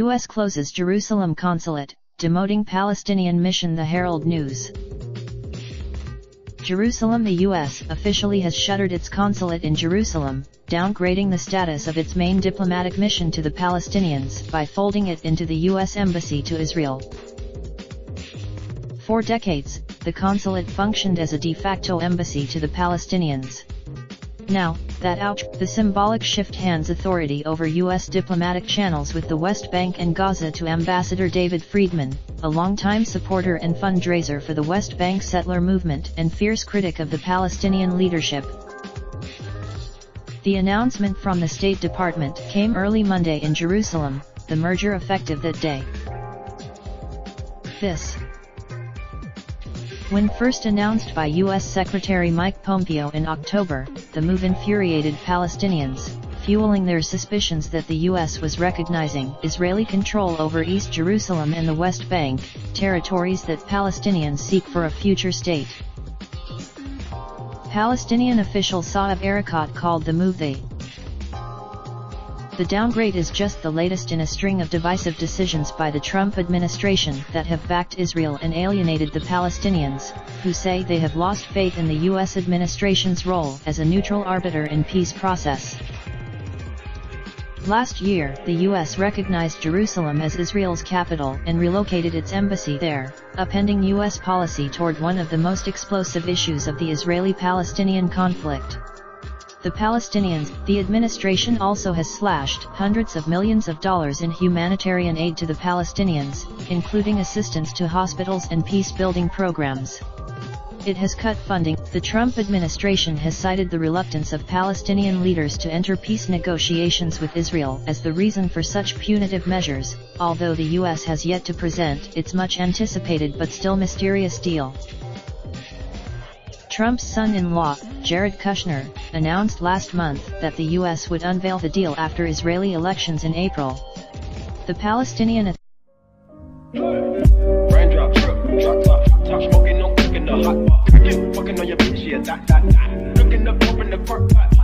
U.S. closes Jerusalem consulate, demoting Palestinian mission. The Herald News. Jerusalem. The U.S. officially has shuttered its consulate in Jerusalem, downgrading the status of its main diplomatic mission to the Palestinians by folding it into the U.S. Embassy to Israel. For decades, the consulate functioned as a de facto embassy to the Palestinians. Now, the symbolic shift hands authority over U.S. diplomatic channels with the West Bank and Gaza to Ambassador David Friedman, a longtime supporter and fundraiser for the West Bank settler movement and fierce critic of the Palestinian leadership. The announcement from the State Department came early Monday in Jerusalem, the merger effective that day. When first announced by U.S. Secretary Mike Pompeo in October, the move infuriated Palestinians, fueling their suspicions that the U.S. was recognizing Israeli control over East Jerusalem and the West Bank, territories that Palestinians seek for a future state. Palestinian official Saeb Erekat called the move The downgrade is just the latest in a string of divisive decisions by the Trump administration that have backed Israel and alienated the Palestinians, who say they have lost faith in the U.S. administration's role as a neutral arbiter in peace process. Last year, the U.S. recognized Jerusalem as Israel's capital and relocated its embassy there, upending U.S. policy toward one of the most explosive issues of the Israeli-Palestinian conflict. The administration also has slashed hundreds of millions of dollars in humanitarian aid to the Palestinians, including assistance to hospitals and peace-building programs. It has cut funding. The Trump administration has cited the reluctance of Palestinian leaders to enter peace negotiations with Israel as the reason for such punitive measures, although the U.S. has yet to present its much-anticipated but still mysterious deal. Trump's son-in-law, Jared Kushner, announced last month that the U.S. would unveil the deal after Israeli elections in April. The Palestinian Raindrops, drop top smoking, no cooking the hot pot. Fucking on your bitch, yeah, that. Looking up, open the park pot.